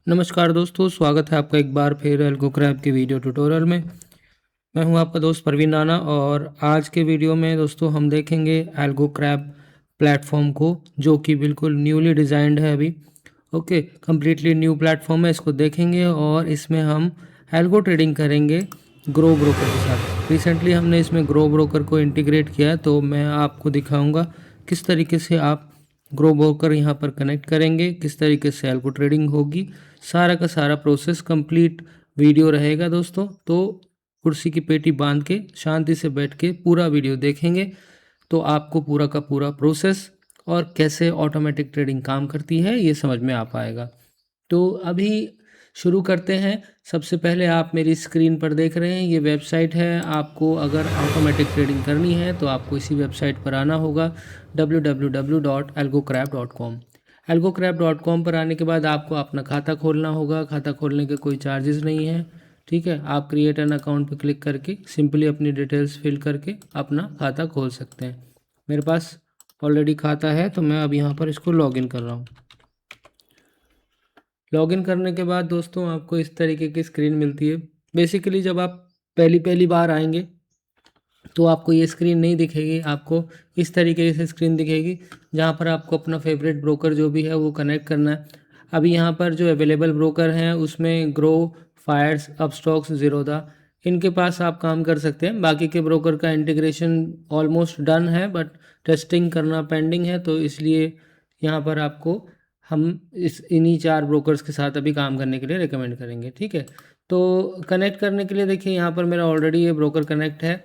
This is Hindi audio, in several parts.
नमस्कार दोस्तों, स्वागत है आपका एक बार फिर एल्गो क्रैब के वीडियो ट्यूटोरियल में। मैं हूं आपका दोस्त परवीन राणा और आज के वीडियो में दोस्तों हम देखेंगे एल्गो क्रैब प्लेटफॉर्म को, जो कि बिल्कुल न्यूली डिज़ाइंड है अभी। ओके, कम्प्लीटली न्यू प्लेटफॉर्म है, इसको देखेंगे और इसमें हम एल्गो ट्रेडिंग करेंगे ग्रो ब्रोकर के साथ। रिसेंटली हमने इसमें ग्रो ब्रोकर को इंटीग्रेट किया है, तो मैं आपको दिखाऊंगा किस तरीके से आप ग्रो ब्रोकर यहाँ पर कनेक्ट करेंगे, किस तरीके से एल्गो ट्रेडिंग होगी। सारा का सारा प्रोसेस कंप्लीट वीडियो रहेगा दोस्तों, तो कुर्सी की पेटी बांध के शांति से बैठ के पूरा वीडियो देखेंगे तो आपको पूरा का पूरा प्रोसेस और कैसे ऑटोमेटिक ट्रेडिंग काम करती है ये समझ में आ पाएगा। तो अभी शुरू करते हैं। सबसे पहले आप मेरी स्क्रीन पर देख रहे हैं, ये वेबसाइट है। आपको अगर ऑटोमेटिक ट्रेडिंग करनी है तो आपको इसी वेबसाइट पर आना होगा, www.algocrab.com। algocrab.com पर आने के बाद आपको अपना खाता खोलना होगा। खाता खोलने के कोई चार्जेस नहीं है, ठीक है। आप क्रिएट एन अकाउंट पर क्लिक करके सिंपली अपनी डिटेल्स फिल करके अपना खाता खोल सकते हैं। मेरे पास ऑलरेडी खाता है तो मैं अब यहाँ पर इसको लॉगिन कर रहा हूँ। लॉगिन करने के बाद दोस्तों आपको इस तरीके की स्क्रीन मिलती है। बेसिकली जब आप पहली पहली बार आएंगे तो आपको ये स्क्रीन नहीं दिखेगी, आपको इस तरीके से स्क्रीन दिखेगी जहाँ पर आपको अपना फेवरेट ब्रोकर जो भी है वो कनेक्ट करना है। अभी यहाँ पर जो अवेलेबल ब्रोकर हैं उसमें ग्रो, फायर्स, अपस्टॉक्स, ज़ीरोधा, इनके पास आप काम कर सकते हैं। बाकी के ब्रोकर का इंटीग्रेशन ऑलमोस्ट डन है, बट टेस्टिंग करना पेंडिंग है, तो इसलिए यहाँ पर आपको हम इन्हीं 4 ब्रोकर्स के साथ अभी काम करने के लिए रिकमेंड करेंगे, ठीक है। तो कनेक्ट करने के लिए देखिए यहाँ पर मेरा ऑलरेडी ये ब्रोकर कनेक्ट है।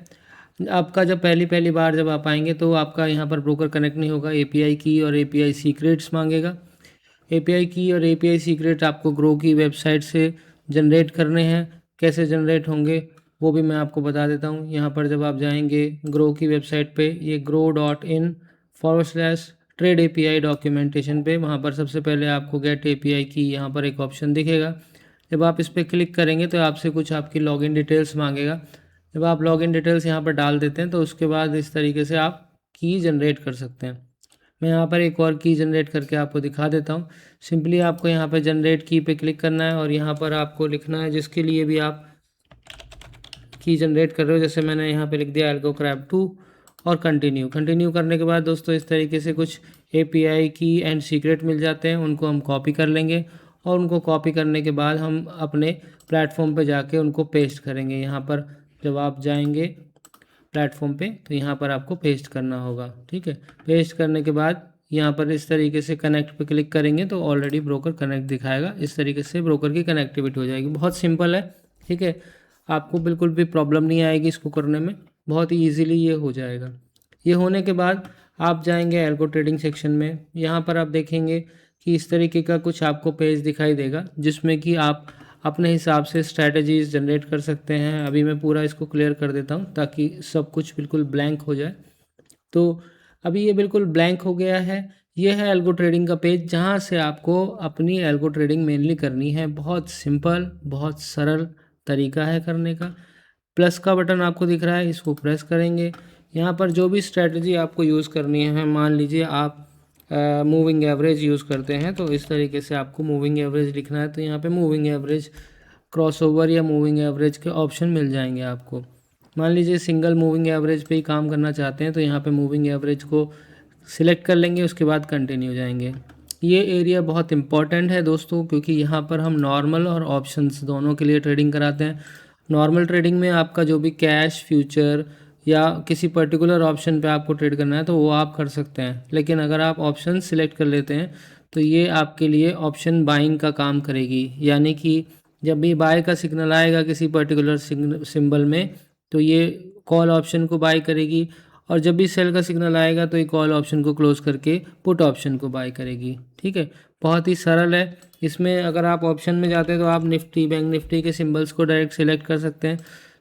आपका जब पहली बार जब आप आएंगे तो आपका यहाँ पर ब्रोकर कनेक्ट नहीं होगा। एपीआई की और एपीआई सीक्रेट्स मांगेगा। एपीआई की और एपीआई सीक्रेट आपको ग्रो की वेबसाइट से जनरेट करने हैं। कैसे जनरेट होंगे वो भी मैं आपको बता देता हूँ। यहाँ पर जब आप जाएंगे ग्रो की वेबसाइट पे, ये grow.in/trade API डॉक्यूमेंटेशन पे, वहाँ पर सबसे पहले आपको गेट एपीआई की यहाँ पर एक ऑप्शन दिखेगा। जब आप इस पर क्लिक करेंगे तो आपसे कुछ आपकी लॉगिन डिटेल्स मांगेगा। जब आप लॉगिन डिटेल्स यहाँ पर डाल देते हैं तो उसके बाद इस तरीके से आप की जनरेट कर सकते हैं। मैं यहाँ पर एक और की जनरेट करके आपको दिखा देता हूँ। सिंपली आपको यहाँ पर जनरेट की पे क्लिक करना है और यहाँ पर आपको लिखना है जिसके लिए भी आप की जनरेट कर रहे हो। जैसे मैंने यहाँ पे लिख दिया एल्गो क्रैब 2 और कंटिन्यू करने के बाद दोस्तों इस तरीके से कुछ एपीआई की एंड सीक्रेट मिल जाते हैं। उनको हम कॉपी कर लेंगे और उनको कॉपी करने के बाद हम अपने प्लेटफॉर्म पे जाके उनको पेस्ट करेंगे। यहाँ पर जब आप जाएंगे प्लेटफॉर्म पे तो यहाँ पर आपको पेस्ट करना होगा, ठीक है। पेस्ट करने के बाद यहाँ पर इस तरीके से कनेक्ट पे क्लिक करेंगे तो ऑलरेडी ब्रोकर कनेक्ट दिखाएगा। इस तरीके से ब्रोकर की कनेक्टिविटी हो जाएगी। बहुत सिंपल है, ठीक है। आपको बिल्कुल भी प्रॉब्लम नहीं आएगी इसको करने में, बहुत ही ईजिली ये हो जाएगा। ये होने के बाद आप जाएंगे एल्गो ट्रेडिंग सेक्शन में। यहाँ पर आप देखेंगे कि इस तरीके का कुछ आपको पेज दिखाई देगा जिसमें कि आप अपने हिसाब से स्ट्रैटेजीज जनरेट कर सकते हैं। अभी मैं पूरा इसको क्लियर कर देता हूँ ताकि सब कुछ बिल्कुल ब्लैंक हो जाए। तो अभी ये बिल्कुल ब्लैंक हो गया है। ये है एल्गो ट्रेडिंग का पेज जहाँ से आपको अपनी एल्गो ट्रेडिंग मेनली करनी है। बहुत सिंपल, बहुत सरल तरीका है करने का। प्लस का बटन आपको दिख रहा है, इसको प्रेस करेंगे। यहाँ पर जो भी स्ट्रैटेजी आपको यूज़ करनी है, मान लीजिए आप मूविंग एवरेज यूज़ करते हैं तो इस तरीके से आपको मूविंग एवरेज लिखना है। तो यहाँ पे मूविंग एवरेज, क्रॉसओवर या मूविंग एवरेज के ऑप्शन मिल जाएंगे आपको। मान लीजिए सिंगल मूविंग एवरेज पे ही काम करना चाहते हैं तो यहाँ पे मूविंग एवरेज को सिलेक्ट कर लेंगे, उसके बाद कंटिन्यू जाएंगे। ये एरिया बहुत इंपॉर्टेंट है दोस्तों, क्योंकि यहाँ पर हम नॉर्मल और ऑप्शंस दोनों के लिए ट्रेडिंग कराते हैं। नॉर्मल ट्रेडिंग में आपका जो भी कैश, फ्यूचर या किसी पर्टिकुलर ऑप्शन पे आपको ट्रेड करना है तो वो आप कर सकते हैं। लेकिन अगर आप ऑप्शन सिलेक्ट कर लेते हैं तो ये आपके लिए ऑप्शन बाइंग का काम करेगी। यानी कि जब भी बाय का सिग्नल आएगा किसी पर्टिकुलर सिंबल में तो ये कॉल ऑप्शन को बाय करेगी, और जब भी सेल का सिग्नल आएगा तो ये कॉल ऑप्शन को क्लोज करके पुट ऑप्शन को बाय करेगी, ठीक है। बहुत ही सरल है। इसमें अगर आप ऑप्शन में जाते हैं तो आप निफ्टी, बैंक निफ्टी के सिंबल्स को डायरेक्ट सिलेक्ट कर सकते हैं।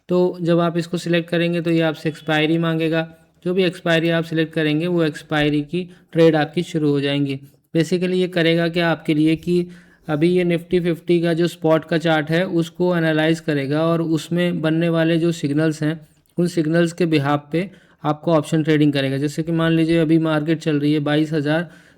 तो जब आप इसको सिलेक्ट करेंगे तो ये आपसे एक्सपायरी मांगेगा। जो भी एक्सपायरी आप सिलेक्ट करेंगे वो एक्सपायरी की ट्रेड आपकी शुरू हो जाएंगी। बेसिकली ये करेगा क्या आपके लिए कि अभी ये निफ्टी 50 का जो स्पॉट का चार्ट है उसको एनालाइज करेगा और उसमें बनने वाले जो सिग्नल्स हैं उन सिग्नल्स के बिहाफ पे आपको ऑप्शन ट्रेडिंग करेगा। जैसे कि मान लीजिए अभी मार्केट चल रही है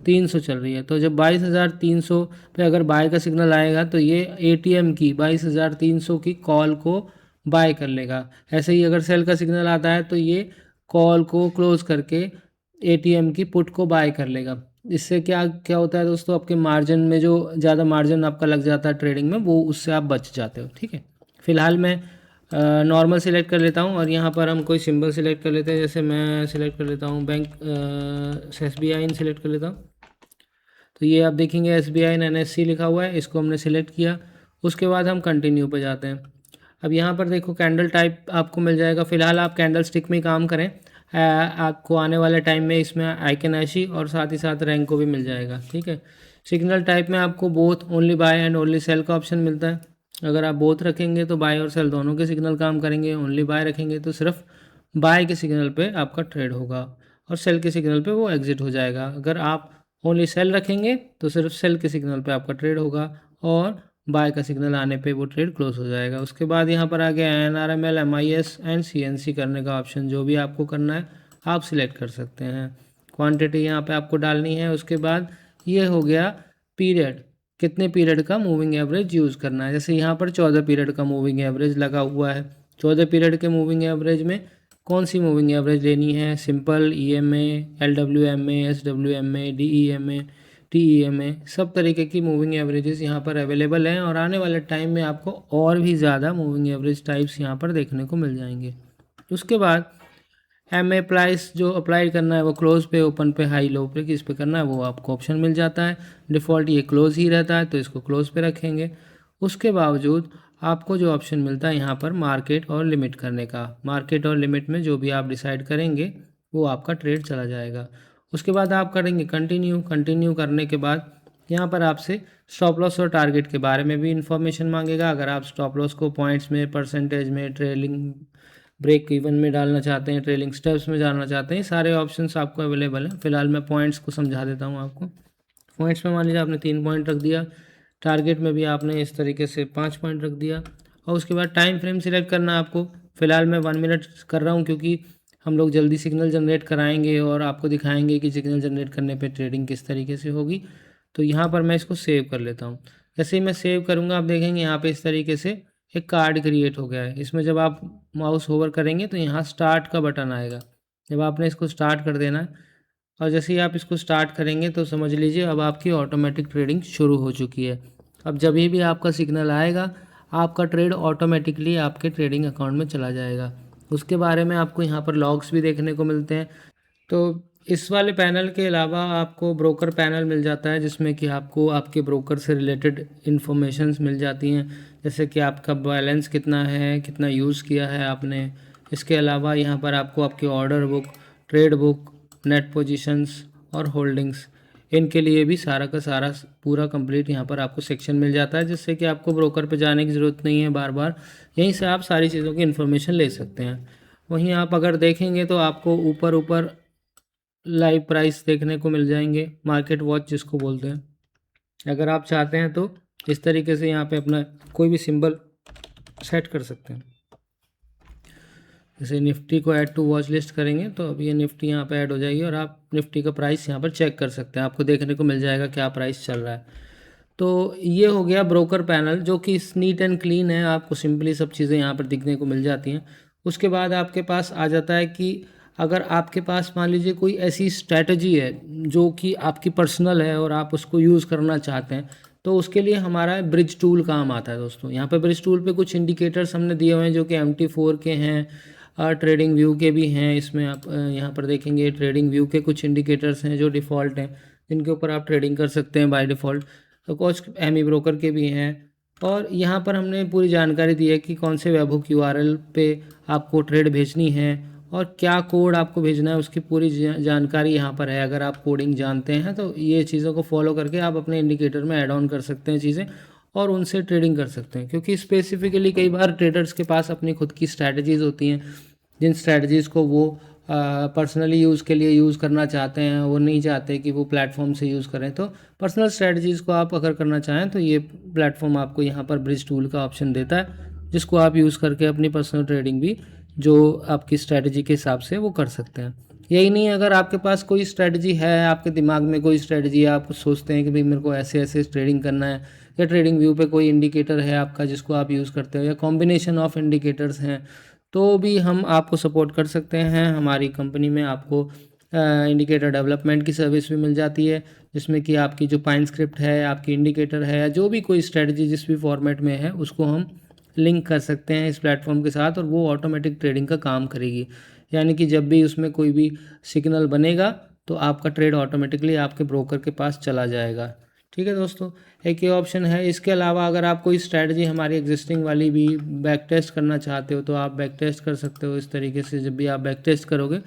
22,300 चल रही है। तो जब 22,300 पे अगर बाय का सिग्नल आएगा तो ये एटीएम की 22,300 की कॉल को बाय कर लेगा। ऐसे ही अगर सेल का सिग्नल आता है तो ये कॉल को क्लोज करके एटीएम की पुट को बाय कर लेगा। इससे क्या क्या होता है दोस्तों, आपके मार्जिन में जो ज़्यादा मार्जिन आपका लग जाता है ट्रेडिंग में, वो उससे आप बच जाते हो। ठीक है, फिलहाल मैं नॉर्मल सिलेक्ट कर लेता हूँ और यहाँ पर हम कोई सिंबल सिलेक्ट कर लेते हैं। जैसे मैं सिलेक्ट कर लेता हूँ बैंक SBI सिलेक्ट कर लेता हूँ। तो ये आप देखेंगे SBI NSE लिखा हुआ है, इसको हमने सिलेक्ट किया। उसके बाद हम कंटिन्यू पे जाते हैं। अब यहाँ पर देखो कैंडल टाइप आपको मिल जाएगा। फिलहाल आप कैंडल स्टिक में ही काम करें, आपको आने वाले टाइम में इसमें आइकन ऐशी और साथ ही साथ रैंक को भी मिल जाएगा। ठीक है, सिग्नल टाइप में आपको both only buy and only sell का ऑप्शन मिलता है। अगर आप बोथ रखेंगे तो बाय और सेल दोनों के सिग्नल काम करेंगे, ओनली बाय रखेंगे तो सिर्फ बाय के सिग्नल पे आपका ट्रेड होगा और सेल के सिग्नल पे वो एग्जिट हो जाएगा। अगर आप ओनली सेल रखेंगे तो सिर्फ सेल के सिग्नल पे आपका ट्रेड होगा और बाय का सिग्नल आने पे वो ट्रेड क्लोज हो जाएगा। उसके बाद यहाँ पर आ गया NRML MIS एंड CNC करने का ऑप्शन। जो भी आपको करना है आप सिलेक्ट कर सकते हैं। क्वांटिटी यहाँ पे आपको डालनी है। उसके बाद ये हो गया पीरियड, कितने पीरियड का मूविंग एवरेज यूज़ करना है। जैसे यहाँ पर 14 पीरियड का मूविंग एवरेज लगा हुआ है। 14 पीरियड के मूविंग एवरेज में कौन सी मूविंग एवरेज लेनी है, simple, EMA, LWMA, SWMA, DEMA, TEMA, सब तरीके की मूविंग एवरेजेस यहाँ पर अवेलेबल हैं और आने वाले टाइम में आपको और भी ज़्यादा मूविंग एवरेज टाइप्स यहाँ पर देखने को मिल जाएंगे। उसके बाद MA प्राइस जो अप्लाई करना है वो क्लोज पे, ओपन पे, हाई लो पे किस पे करना है वो आपको ऑप्शन मिल जाता है। डिफ़ॉल्ट ये क्लोज ही रहता है तो इसको क्लोज पे रखेंगे। उसके बावजूद आपको जो ऑप्शन मिलता है यहाँ पर मार्केट और लिमिट करने का, मार्केट और लिमिट में जो भी आप डिसाइड करेंगे वो आपका ट्रेड चला जाएगा। उसके बाद आप करेंगे कंटिन्यू। कंटिन्यू करने के बाद यहाँ पर आपसे स्टॉप लॉस और टारगेट के बारे में भी इंफॉर्मेशन मांगेगा। अगर आप स्टॉप लॉस को पॉइंट्स में, परसेंटेज में, ट्रेलिंग ब्रेक इवन में डालना चाहते हैं, ट्रेलिंग स्टेप्स में डालना चाहते हैं, सारे ऑप्शंस आपको अवेलेबल हैं। फिलहाल मैं पॉइंट्स को समझा देता हूँ आपको। पॉइंट्स में मान लीजिए आपने 3 पॉइंट रख दिया, टारगेट में भी आपने इस तरीके से 5 पॉइंट रख दिया और उसके बाद टाइम फ्रेम सिलेक्ट करना है आपको। फिलहाल मैं 1 मिनट कर रहा हूँ क्योंकि हम लोग जल्दी सिग्नल जनरेट कराएंगे और आपको दिखाएंगे कि सिग्नल जनरेट करने पे ट्रेडिंग किस तरीके से होगी। तो यहाँ पर मैं इसको सेव कर लेता हूँ। जैसे ही मैं सेव करूँगा आप देखेंगे यहाँ पे इस तरीके से एक कार्ड क्रिएट हो गया है। इसमें जब आप माउस होवर करेंगे तो यहाँ स्टार्ट का बटन आएगा। जब आपने इसको स्टार्ट कर देना है और जैसे ही आप इसको स्टार्ट करेंगे तो समझ लीजिए अब आपकी ऑटोमेटिक ट्रेडिंग शुरू हो चुकी है। अब जब भी आपका सिग्नल आएगा आपका ट्रेड ऑटोमेटिकली आपके ट्रेडिंग अकाउंट में चला जाएगा। उसके बारे में आपको यहाँ पर लॉग्स भी देखने को मिलते हैं। तो इस वाले पैनल के अलावा आपको ब्रोकर पैनल मिल जाता है जिसमें कि आपको आपके ब्रोकर से रिलेटेड इन्फॉर्मेशंस मिल जाती हैं, जैसे कि आपका बैलेंस कितना है, कितना यूज़ किया है आपने। इसके अलावा यहाँ पर आपको आपके order book, trade book, net positions और होल्डिंग्स, इनके लिए भी सारा का सारा पूरा कंप्लीट यहाँ पर आपको सेक्शन मिल जाता है, जिससे कि आपको ब्रोकर पे जाने की ज़रूरत नहीं है बार बार। यहीं से आप सारी चीज़ों की इन्फॉर्मेशन ले सकते हैं। वहीं आप अगर देखेंगे तो आपको ऊपर ऊपर लाइव प्राइस देखने को मिल जाएंगे, मार्केट वॉच जिसको बोलते हैं। अगर आप चाहते हैं तो इस तरीके से यहाँ पे अपना कोई भी सिंबल सेट कर सकते हैं। जैसे निफ्टी को ऐड टू वॉच लिस्ट करेंगे तो अब ये निफ्टी यहाँ पे ऐड हो जाएगी और आप निफ्टी का प्राइस यहाँ पर चेक कर सकते हैं। आपको देखने को मिल जाएगा क्या प्राइस चल रहा है। तो ये हो गया ब्रोकर पैनल जो कि नीट एंड क्लीन है, आपको सिंपली सब चीज़ें यहाँ पर दिखने को मिल जाती हैं। उसके बाद आपके पास आ जाता है कि अगर आपके पास मान लीजिए कोई ऐसी स्ट्रैटेजी है जो कि आपकी पर्सनल है और आप उसको यूज़ करना चाहते हैं तो उसके लिए हमारा ब्रिज टूल काम आता है दोस्तों। यहाँ पे ब्रिज टूल पे कुछ इंडिकेटर्स हमने दिए हुए हैं जो कि MT4 के हैं, ट्रेडिंग व्यू के भी हैं। इसमें आप यहाँ पर देखेंगे ट्रेडिंग व्यू के कुछ इंडिकेटर्स हैं जो डिफ़ॉल्ट हैं, जिनके ऊपर आप ट्रेडिंग कर सकते हैं बाय डिफ़ॉल्ट। तो कुछ एमी ब्रोकर के भी हैं और यहाँ पर हमने पूरी जानकारी दी है कि कौन से वेबहुक URL पे आपको ट्रेड भेजनी है और क्या कोड आपको भेजना है, उसकी पूरी जानकारी यहाँ पर है। अगर आप कोडिंग जानते हैं तो ये चीज़ों को फॉलो करके आप अपने इंडिकेटर में ऐड ऑन कर सकते हैं चीज़ें और उनसे ट्रेडिंग कर सकते हैं। क्योंकि स्पेसिफिकली कई बार ट्रेडर्स के पास अपनी खुद की स्ट्रैटेजीज़ होती हैं, जिन स्ट्रैटेजीज़ को वो पर्सनली यूज़ के लिए यूज़ करना चाहते हैं, वो नहीं चाहते कि वो प्लेटफॉर्म से यूज़ करें। तो पर्सनल स्ट्रैटेजीज़ को आप अगर करना चाहें तो ये प्लेटफॉर्म आपको यहाँ पर ब्रिज टूल का ऑप्शन देता है, जिसको आप यूज़ करके अपनी पर्सनल ट्रेडिंग भी जो आपकी स्ट्रैटेजी के हिसाब से वो कर सकते हैं। यही नहीं, अगर आपके पास कोई स्ट्रेटजी है, आपके दिमाग में कोई स्ट्रेटजी है, आप सोचते हैं कि भाई मेरे को ऐसे ऐसे ट्रेडिंग करना है, या ट्रेडिंग व्यू पे कोई इंडिकेटर है आपका जिसको आप यूज़ करते हो, या कॉम्बिनेशन ऑफ इंडिकेटर्स हैं, तो भी हम आपको सपोर्ट कर सकते हैं। हमारी कंपनी में आपको इंडिकेटर डेवलपमेंट की सर्विस भी मिल जाती है, जिसमें कि आपकी जो पाइन स्क्रिप्ट है, आपकी इंडिकेटर है, या जो भी कोई स्ट्रेटजी जिस भी फॉर्मेट में है उसको हम लिंक कर सकते हैं इस प्लेटफॉर्म के साथ, और वो ऑटोमेटिक ट्रेडिंग का काम करेगी। यानी कि जब भी उसमें कोई भी सिग्नल बनेगा तो आपका ट्रेड ऑटोमेटिकली आपके ब्रोकर के पास चला जाएगा। ठीक है दोस्तों, एक ये ऑप्शन है। इसके अलावा अगर आप कोई स्ट्रैटेजी हमारी एग्जिस्टिंग वाली भी बैक टेस्ट करना चाहते हो तो आप बैक टेस्ट कर सकते हो। इस तरीके से जब भी आप बैक टेस्ट करोगे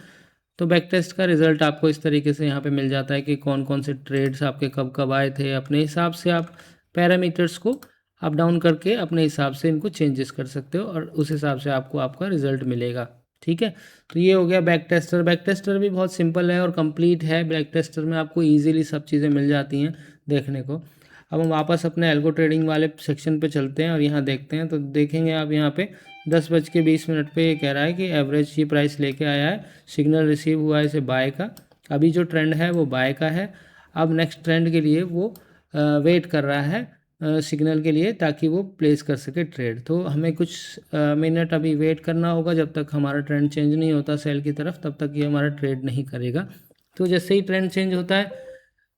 तो बैक टेस्ट का रिज़ल्ट आपको इस तरीके से यहाँ पे मिल जाता है कि कौन कौन से ट्रेड्स आपके कब कब आए थे। अपने हिसाब से आप पैरामीटर्स को अप डाउन करके अपने हिसाब से इनको चेंजेस कर सकते हो, और उस हिसाब से आपको आपका रिज़ल्ट मिलेगा। ठीक है, तो ये हो गया बैक टेस्टर। बैक टेस्टर भी बहुत सिंपल है और कंप्लीट है। बैक टेस्टर में आपको इजीली सब चीज़ें मिल जाती हैं देखने को। अब हम वापस अपने एल्गो ट्रेडिंग वाले सेक्शन पे चलते हैं और यहाँ देखते हैं, तो देखेंगे आप यहाँ पे 10:20 पे ये कह रहा है कि एवरेज ये प्राइस लेके आया है, सिग्नल रिसीव हुआ है इसे बाय का। अभी जो ट्रेंड है वो बाय का है। अब नेक्स्ट ट्रेंड के लिए वो वेट कर रहा है सिग्नल के लिए, ताकि वो प्लेस कर सके ट्रेड। तो हमें कुछ मिनट अभी वेट करना होगा, जब तक हमारा ट्रेंड चेंज नहीं होता सेल की तरफ तब तक ये हमारा ट्रेड नहीं करेगा। तो जैसे ही ट्रेंड चेंज होता है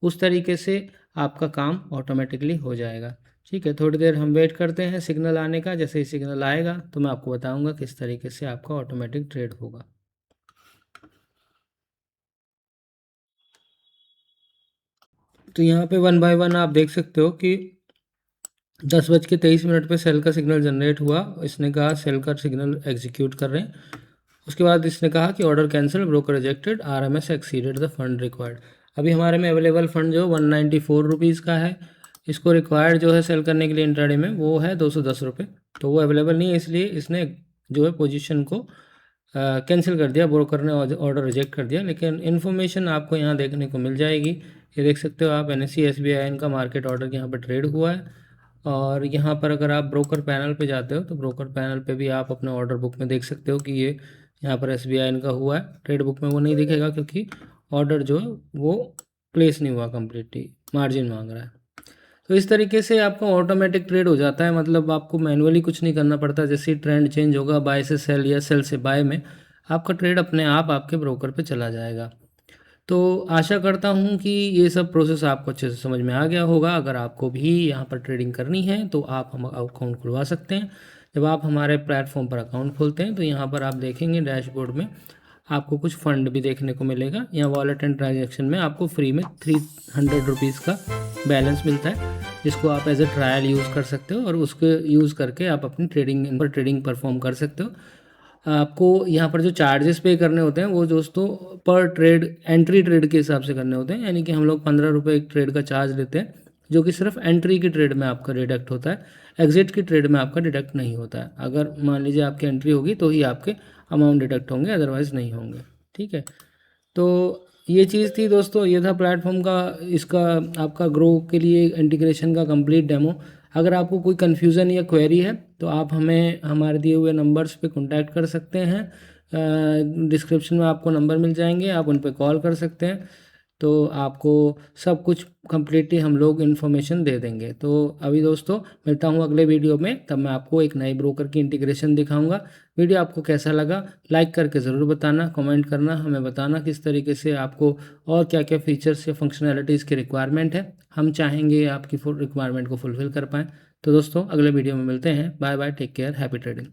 उस तरीके से आपका काम ऑटोमेटिकली हो जाएगा। ठीक है, थोड़ी देर हम वेट करते हैं सिग्नल आने का। जैसे ही सिग्नल आएगा तो मैं आपको बताऊंगा किस तरीके से आपका ऑटोमेटिक ट्रेड होगा। तो यहाँ पे 1 बाय 1 आप देख सकते हो कि 10:23 पे सेल का सिग्नल जनरेट हुआ। इसने कहा सेल का सिग्नल एग्जीक्यूट कर रहे हैं। उसके बाद इसने कहा कि order cancel, broker rejected, RMS exceeded the fund required. अभी हमारे में अवेलेबल फंड जो 194 रुपीज़ का है, इसको रिक्वायर्ड जो है सेल करने के लिए इंट्राडे में वो है 210 रुपये। तो वो अवेलेबल नहीं है, इसलिए इसने जो है पोजीशन को कैंसिल कर दिया, ब्रोकर ने ऑर्डर रिजेक्ट कर दिया। लेकिन इन्फॉर्मेशन आपको यहाँ देखने को मिल जाएगी। ये देख सकते हो आप NSE SBI इनका मार्केट ऑर्डर यहाँ पर ट्रेड हुआ है। और यहाँ पर अगर आप ब्रोकर पैनल पे जाते हो तो ब्रोकर पैनल पे भी आप अपने ऑर्डर बुक में देख सकते हो कि ये यहाँ पर SBI इनका हुआ है। ट्रेड बुक में वो नहीं दिखेगा क्योंकि ऑर्डर जो है वो प्लेस नहीं हुआ, कम्प्लीटली मार्जिन मांग रहा है। तो इस तरीके से आपका ऑटोमेटिक ट्रेड हो जाता है, मतलब आपको मैनुअली कुछ नहीं करना पड़ता। जैसे ही ट्रेंड चेंज होगा बाय से सेल या सेल से बाय में, आपका ट्रेड अपने आप आपके ब्रोकर पे चला जाएगा। तो आशा करता हूँ कि ये सब प्रोसेस आपको अच्छे से समझ में आ गया होगा। अगर आपको भी यहाँ पर ट्रेडिंग करनी है तो आप हम अकाउंट खुलवा सकते हैं। जब आप हमारे प्लेटफॉर्म पर अकाउंट खोलते हैं तो यहाँ पर आप देखेंगे डैशबोर्ड में आपको कुछ फ़ंड भी देखने को मिलेगा। यहाँ वॉलेट एंड ट्रांजेक्शन में आपको फ्री में 300 रुपीज़ का बैलेंस मिलता है, जिसको आप एज ए ट्रायल यूज़ कर सकते हो, और उसको यूज़ करके आप अपनी ट्रेडिंग परफॉर्म कर सकते हो। आपको यहाँ पर जो चार्जेस पे करने होते हैं वो दोस्तों पर ट्रेड, एंट्री ट्रेड के हिसाब से करने होते हैं। यानी कि हम लोग 15 रुपये एक ट्रेड का चार्ज लेते हैं, जो कि सिर्फ एंट्री की ट्रेड में आपका डिडक्ट होता है, एग्जिट की ट्रेड में आपका डिडक्ट नहीं होता है। अगर मान लीजिए आपकी एंट्री होगी तो ही आपके अमाउंट डिडक्ट होंगे, अदरवाइज़ नहीं होंगे। ठीक है, तो ये चीज़ थी दोस्तों, ये था प्लेटफॉर्म का, इसका आपका ग्रो के लिए इंटीग्रेशन का कंप्लीट डेमो। अगर आपको कोई कन्फ्यूज़न या क्वेरी है तो आप हमें हमारे दिए हुए नंबर्स पे कांटेक्ट कर सकते हैं। डिस्क्रिप्शन में आपको नंबर मिल जाएंगे, आप उन पे कॉल कर सकते हैं। तो आपको सब कुछ कम्प्लीटली हम लोग इन्फॉर्मेशन दे देंगे। तो अभी दोस्तों मिलता हूँ अगले वीडियो में, तब मैं आपको एक नई ब्रोकर की इंटीग्रेशन दिखाऊंगा। वीडियो आपको कैसा लगा लाइक करके ज़रूर बताना, कमेंट करना, हमें बताना किस तरीके से आपको और क्या क्या फीचर्स या फंक्शनैलिटीज़ की रिक्वायरमेंट है। हम चाहेंगे आपकी रिक्वायरमेंट को फुलफ़िल कर पाएँ। तो दोस्तों अगले वीडियो में मिलते हैं। Bye bye, take care, happy trading.